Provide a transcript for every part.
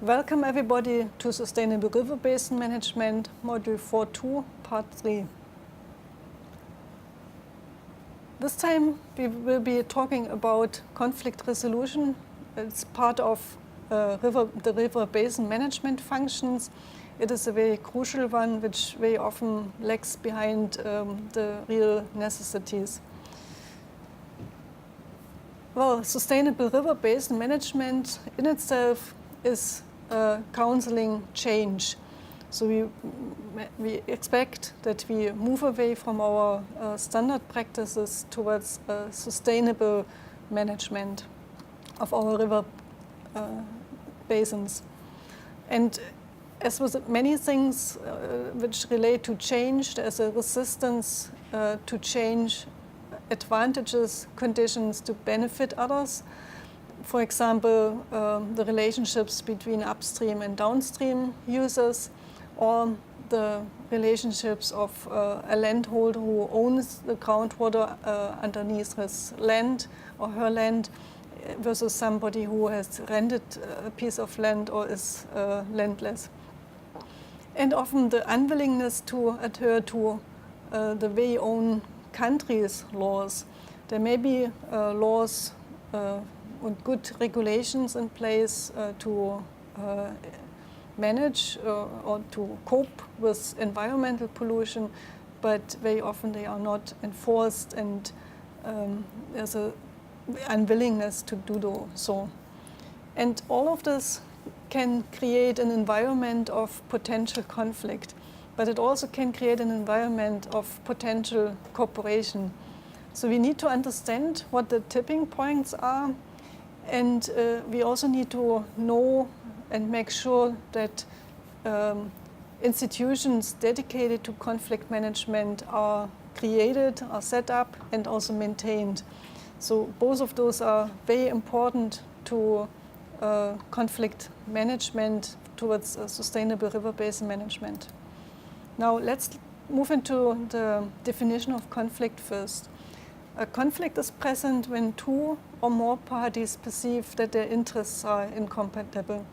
Welcome everybody to Sustainable River Basin Management, Module 4.2, Part 3. This time we will be talking about conflict resolution. It's part of the river basin management functions. It is a very crucial one which very often lags behind the real necessities. Well, sustainable river basin management in itself is counseling change. So we expect that we move away from our standard practices towards sustainable management of our river basins. And as with many things which relate to change, there's a resistance to change, advantages, conditions to benefit others. For example, the relationships between upstream and downstream users, or the relationships of a landholder who owns the groundwater underneath his land or her land versus somebody who has rented a piece of land or is landless. And often the unwillingness to adhere to the very own country's laws. There may be laws and good regulations in place to manage or to cope with environmental pollution, but very often they are not enforced, and there's an unwillingness to do so. And all of this can create an environment of potential conflict, but it also can create an environment of potential cooperation. So we need to understand what the tipping points are, and we also need to know and make sure that institutions dedicated to conflict management are created, are set up, and also maintained. So both of those are very important to conflict management towards sustainable river basin management. Now let's move into the definition of conflict first. A conflict is present when two or more parties perceive that their interests are incompatible.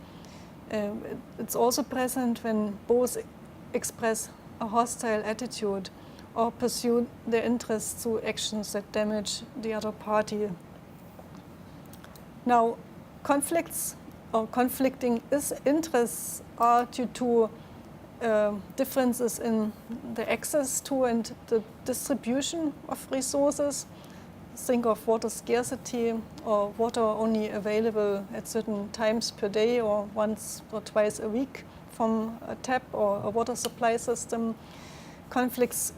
It's also present when both express a hostile attitude or pursue their interests through actions that damage the other party. Now, conflicts or conflicting interests are due to differences in the access to and the distribution of resources. Think of water scarcity or water only available at certain times per day or once or twice a week from a tap or a water supply system. Conflicts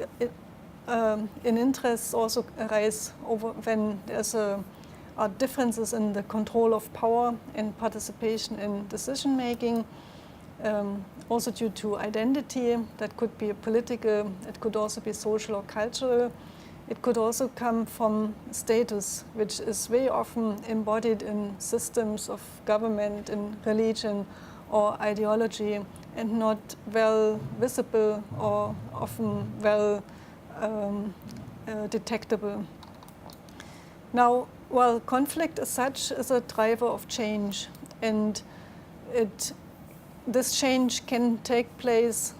in interests also arise over when there's are differences in the control of power and participation in decision making. Also due to identity, that could be political, it could also be social or cultural. It could also come from status, which is very often embodied in systems of government, in religion or ideology, and not well visible or often well detectable. Now, while conflict as such is a driver of change, and this change can take place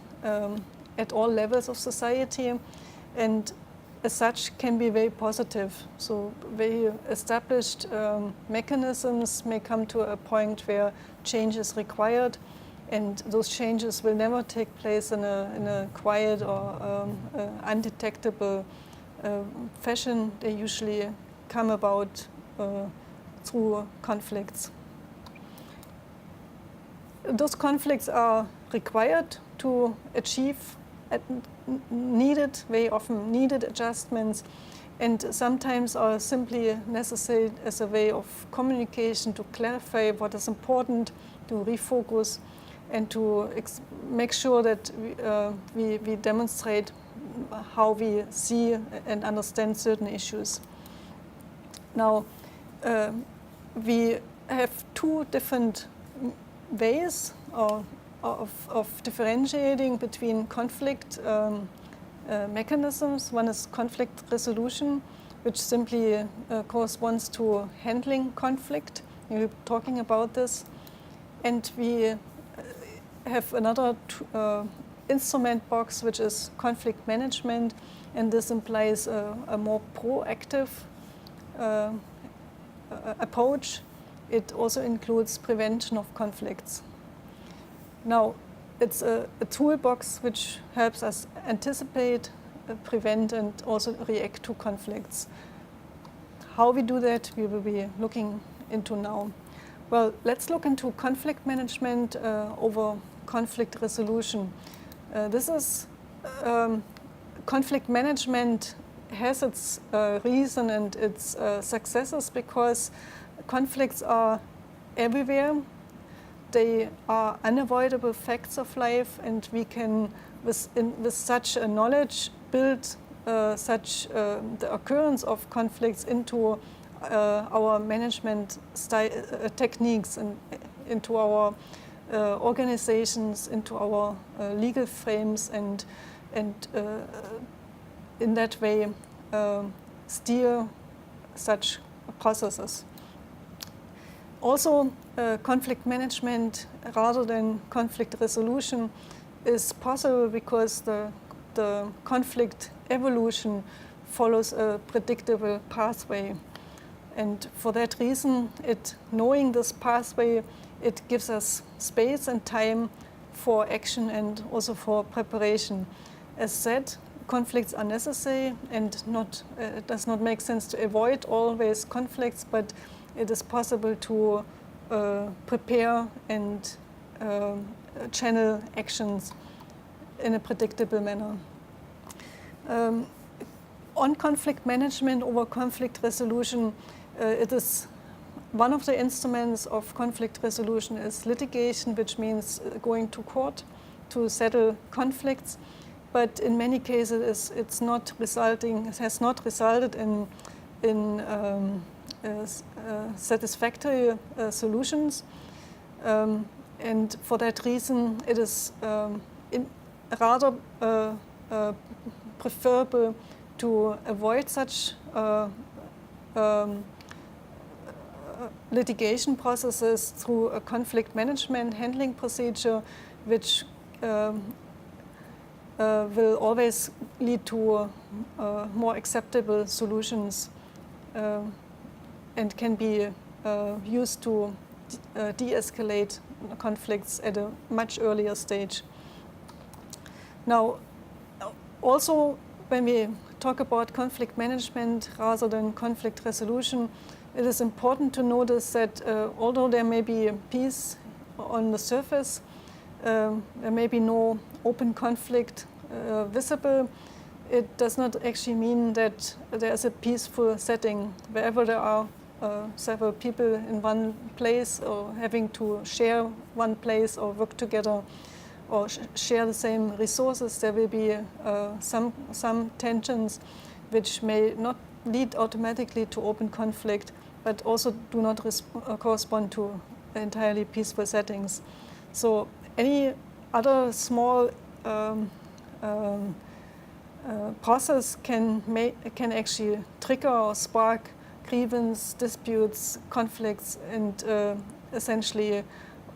at all levels of society, and as such can be very positive. So very established mechanisms may come to a point where change is required, and those changes will never take place in a quiet or undetectable fashion. They usually come about through conflicts. Those conflicts are required to achieve very often needed adjustments, and sometimes are simply necessary as a way of communication to clarify what is important, to refocus, and to make sure that we demonstrate how we see and understand certain issues. Now, we have two different ways of differentiating between conflict mechanisms. One is conflict resolution, which simply corresponds to handling conflict. We're talking about this. And we have another instrument box, which is conflict management, and this implies a more proactive approach. It also includes prevention of conflicts. Now, it's a toolbox which helps us anticipate, prevent, and also react to conflicts. How we do that, we will be looking into now. Well, let's look into conflict management over conflict resolution. Conflict management has its reason and its successes because conflicts are everywhere. They are unavoidable facts of life, and we can, with such a knowledge, build the occurrence of conflicts into our management techniques and into our organizations, into our legal frames, and in that way steer such processes. Also, conflict management rather than conflict resolution is possible because the conflict evolution follows a predictable pathway. And for that reason, knowing this pathway, it gives us space and time for action and also for preparation. As said, conflicts are necessary, and it does not make sense to avoid always conflicts, but it is possible to prepare and channel actions in a predictable manner. On conflict management over conflict resolution, it is one of the instruments of conflict resolution is litigation, which means going to court to settle conflicts. But in many cases, it has not resulted in satisfactory solutions. And for that reason, it is rather preferable to avoid such litigation processes through a conflict management handling procedure, which will always lead to more acceptable solutions and can be used to de-escalate conflicts at a much earlier stage. Now, also when we talk about conflict management rather than conflict resolution, it is important to notice that although there may be peace on the surface, there may be no open conflict visible, it does not actually mean that there is a peaceful setting. Wherever there are several people in one place or having to share one place or work together or share the same resources, there will be some tensions which may not lead automatically to open conflict, but also do not correspond to entirely peaceful settings. So any other small process can actually trigger or spark grievance, disputes, conflicts, and essentially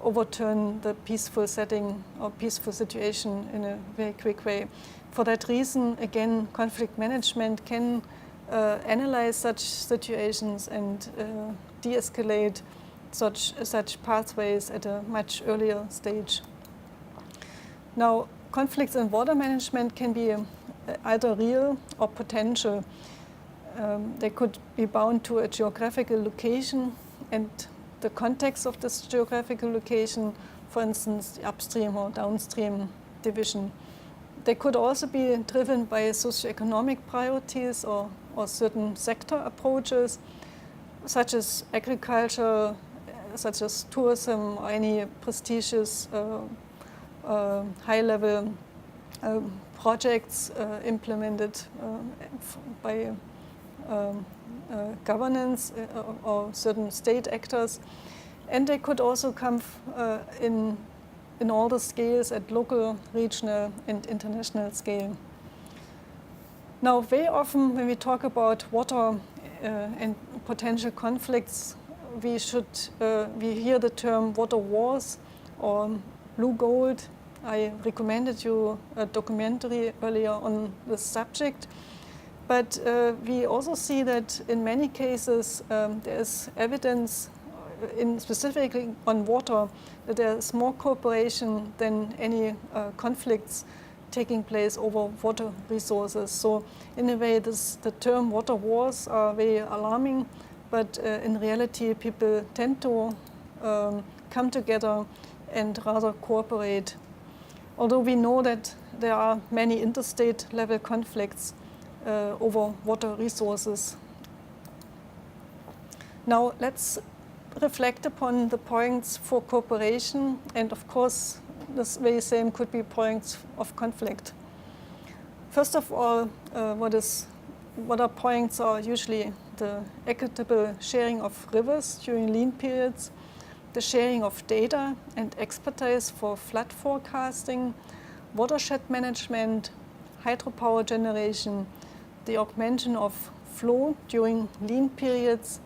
overturn the peaceful setting or peaceful situation in a very quick way. For that reason, again, conflict management can analyze such situations and de-escalate such pathways at a much earlier stage. Now, conflicts in water management can be either real or potential. They could be bound to a geographical location and the context of this geographical location, for instance, the upstream or downstream division. They could also be driven by socioeconomic priorities or certain sector approaches, such as agriculture, such as tourism, or any prestigious high-level projects implemented by governance or certain state actors. And they could also come in all the scales at local, regional, and international scale. Now, very often when we talk about water and potential conflicts, we hear the term water wars or blue gold. I recommended you a documentary earlier on this subject. But we also see that in many cases there is evidence, specifically on water, that there is more cooperation than any conflicts taking place over water resources. So in a way, the term water wars are very alarming, but in reality, people tend to come together and rather cooperate. Although we know that there are many interstate level conflicts over water resources. Now let's reflect upon the points for cooperation, and of course this very same could be points of conflict. First of all, what are points are usually the equitable sharing of rivers during lean periods, the sharing of data and expertise for flood forecasting, watershed management, hydropower generation, the augmentation of flow during lean periods,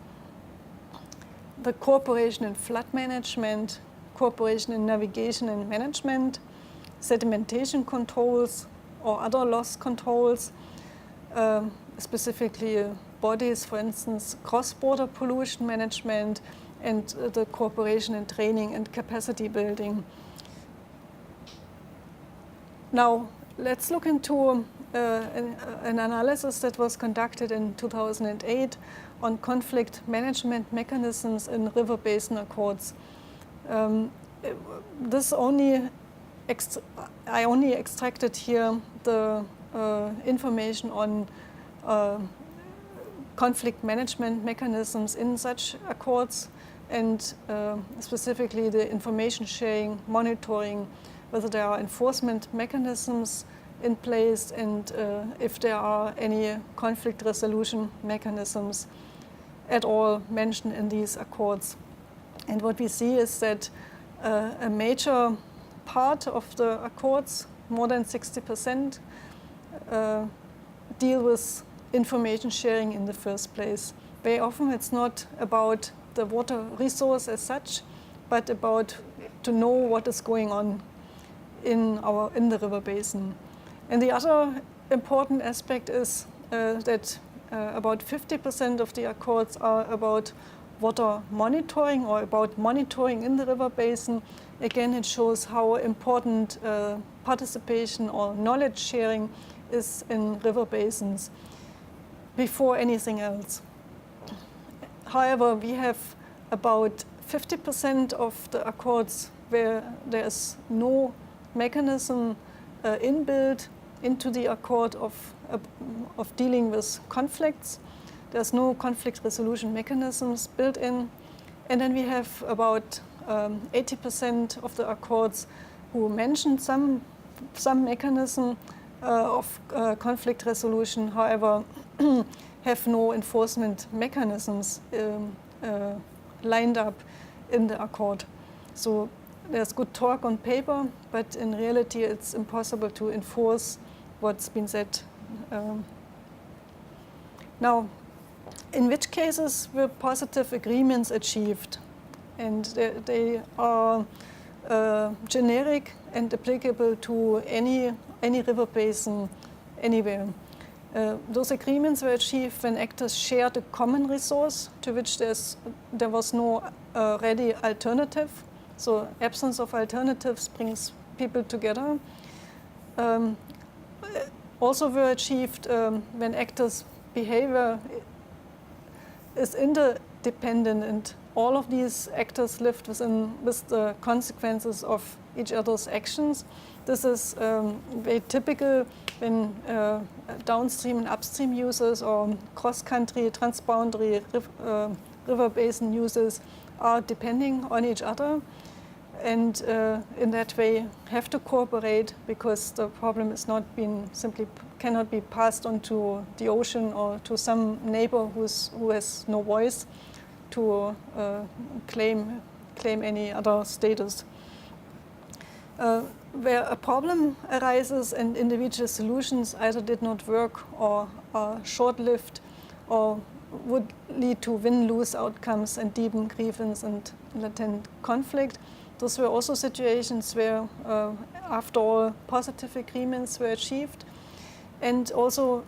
the cooperation in flood management, cooperation in navigation and management, sedimentation controls or other loss controls, specifically bodies, for instance, cross-border pollution management, and the cooperation in training and capacity building. Now, let's look into an analysis that was conducted in 2008 on conflict management mechanisms in river basin accords. I only extracted here the information on conflict management mechanisms in such accords, and specifically the information sharing, monitoring, whether there are enforcement mechanisms in place, and if there are any conflict resolution mechanisms at all mentioned in these accords. And what we see is that a major part of the accords, more than 60%, deal with information sharing in the first place. Very often it's not about the water resource as such, but about to know what is going on in the river basin. And the other important aspect is that about 50% of the accords are about water monitoring or about monitoring in the river basin. Again, it shows how important participation or knowledge sharing is in river basins before anything else. However, we have about 50% of the accords where there is no mechanism inbuilt into the accord of dealing with conflicts. There's no conflict resolution mechanisms built in. And then we have about 80% of the accords who mention some mechanism of conflict resolution, however, have no enforcement mechanisms lined up in the accord. So there's good talk on paper, but in reality it's impossible to enforce what's been said. Now, in which cases were positive agreements achieved? And they are generic and applicable to any river basin anywhere. Those agreements were achieved when actors shared a common resource to which there was no ready alternative. So absence of alternatives brings people together. Also were achieved when actors' behavior is interdependent and all of these actors lived with the consequences of each other's actions. This is very typical when downstream and upstream users or cross-country, transboundary river basin users are depending on each other, and in that way have to cooperate because the problem is cannot be passed on to the ocean or to some neighbor who has no voice to claim any other status. Where a problem arises and individual solutions either did not work or are short-lived or would lead to win-lose outcomes and deepen grievance and latent conflict. Those were also situations where, after all, positive agreements were achieved. And also,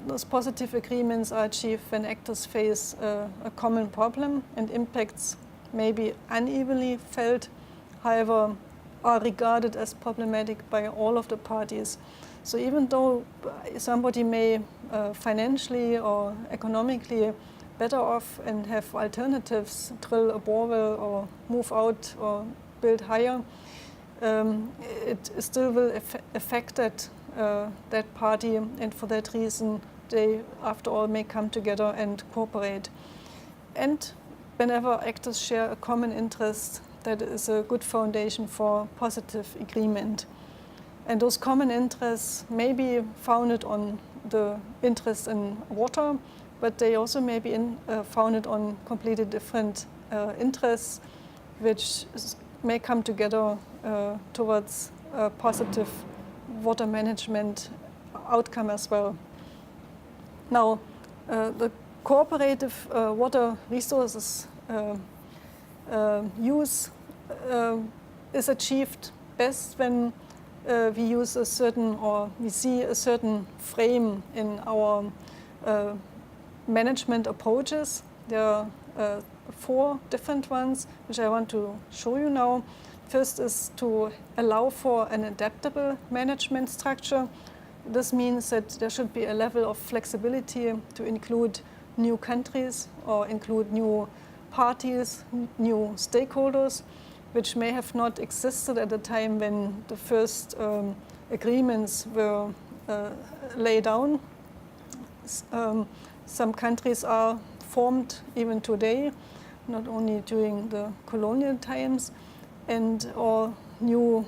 those positive agreements are achieved when actors face a common problem and impacts may be unevenly felt, however, are regarded as problematic by all of the parties. So even though somebody may financially or economically better off and have alternatives, drill a borewell or move out or build higher, it still will affect that party, and for that reason they after all may come together and cooperate. And whenever actors share a common interest, that is a good foundation for positive agreement. And those common interests may be founded on the interest in water, but they also may be founded on completely different interests, which may come together towards a positive water management outcome as well. Now, the cooperative water resources use is achieved best when we use a certain, or we see a certain frame in our management approaches. There are 4 different ones, which I want to show you now. First is to allow for an adaptable management structure. This means that there should be a level of flexibility to include new countries or include new parties, new stakeholders, which may have not existed at the time when the first agreements were laid down. Some countries are formed even today, not only during the colonial times, and or new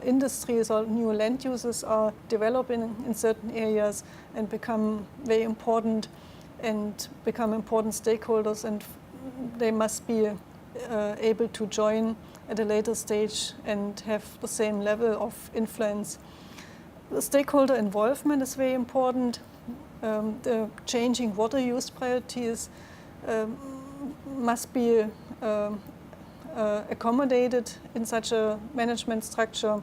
industries or new land uses are developing in certain areas and become very important and become important stakeholders, and they must be able to join at a later stage and have the same level of influence. The stakeholder involvement is very important. The changing water use priorities must be accommodated in such a management structure.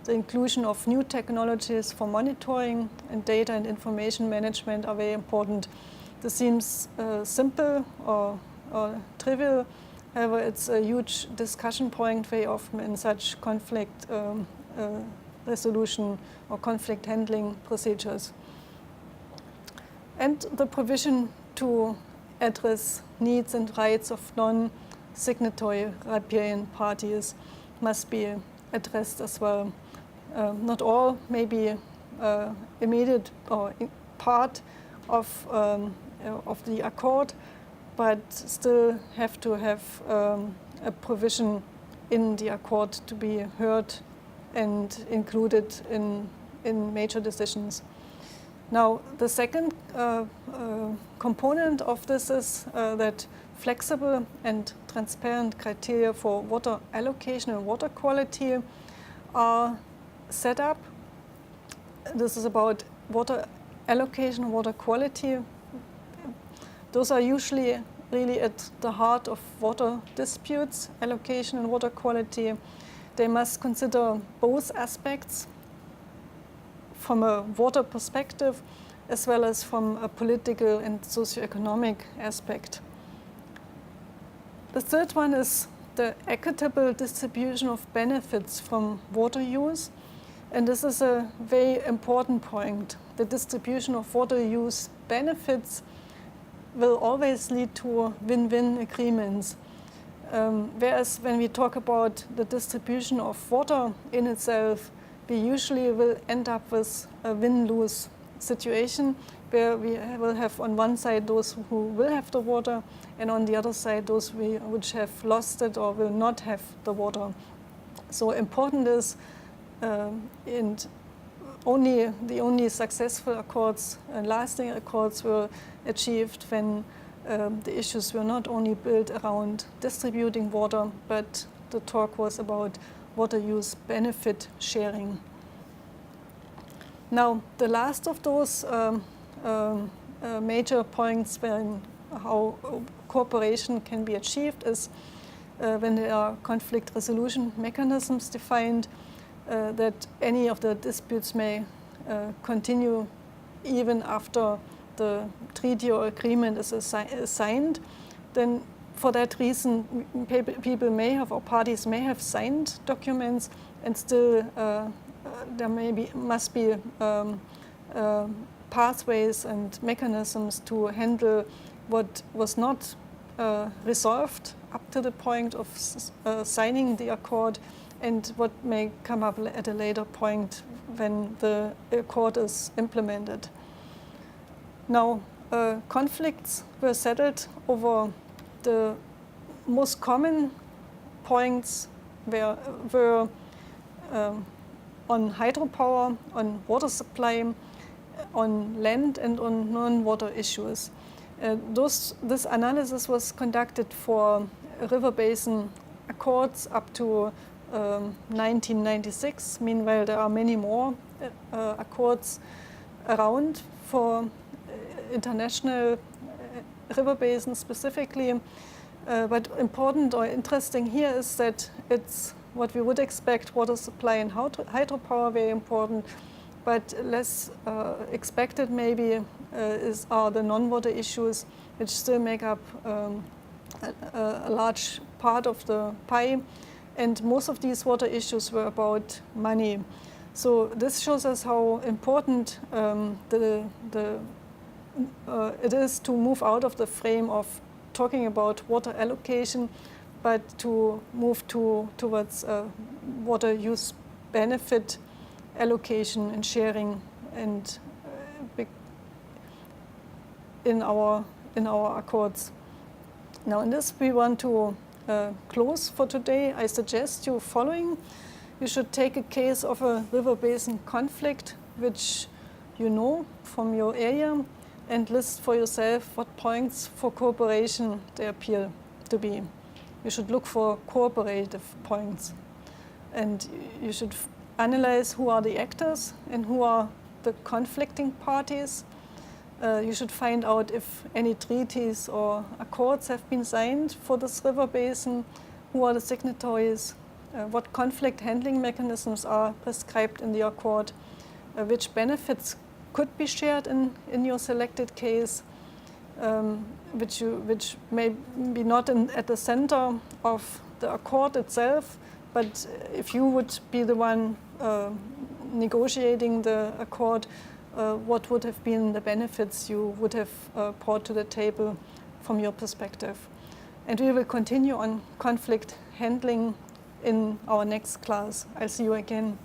The inclusion of new technologies for monitoring and data and information management are very important. This seems simple or trivial. However, it's a huge discussion point very often in such conflict resolution or conflict handling procedures. And the provision to address needs and rights of non-signatory riparian parties must be addressed as well. Not all may be immediate or part of the accord, but still have to have a provision in the accord to be heard and included in major decisions. Now, the second component of this is that flexible and transparent criteria for water allocation and water quality are set up. This is about water allocation and water quality. Those are usually really at the heart of water disputes, allocation and water quality. They must consider both aspects from a water perspective as well as from a political and socioeconomic aspect. The third one is the equitable distribution of benefits from water use. And this is a very important point. The distribution of water use benefits will always lead to win-win agreements. Whereas when we talk about the distribution of water in itself, we usually will end up with a win-lose situation where we will have on one side those who will have the water and on the other side those which have lost it or will not have the water. So important is and the only successful accords and lasting accords were achieved when the issues were not only built around distributing water, but the talk was about water use benefit sharing. Now, the last of those major points when how cooperation can be achieved is when there are conflict resolution mechanisms defined, that any of the disputes may continue even after the treaty or agreement is signed. Then for that reason, people may have, or parties may have signed documents, and still there must be pathways and mechanisms to handle what was not resolved up to the point of signing the accord, and what may come up at a later point when the accord is implemented. Now, conflicts were settled over the most common points were on hydropower, on water supply, on land, and on non-water issues. This analysis was conducted for river basin accords up to 1996. Meanwhile, there are many more accords around for international river basins specifically. But important or interesting here is that it's what we would expect: water supply and hydropower, very important. But less expected maybe are the non-water issues, which still make up a large part of the pie. And most of these water issues were about money. So this shows us how important it is to move out of the frame of talking about water allocation, but to move towards water use benefit allocation and sharing, and in our accords. Now, in this we want to close for today. I suggest you following. You should take a case of a river basin conflict which you know from your area, and list for yourself what points for cooperation they appear to be. You should look for cooperative points, and you should analyze who are the actors and who are the conflicting parties. You should find out if any treaties or accords have been signed for this river basin, who are the signatories, what conflict handling mechanisms are prescribed in the accord, which benefits could be shared in your selected case, which may be not at the center of the accord itself, but if you would be the one negotiating the accord, what would have been the benefits you would have brought to the table from your perspective. And we will continue on conflict handling in our next class. I'll see you again.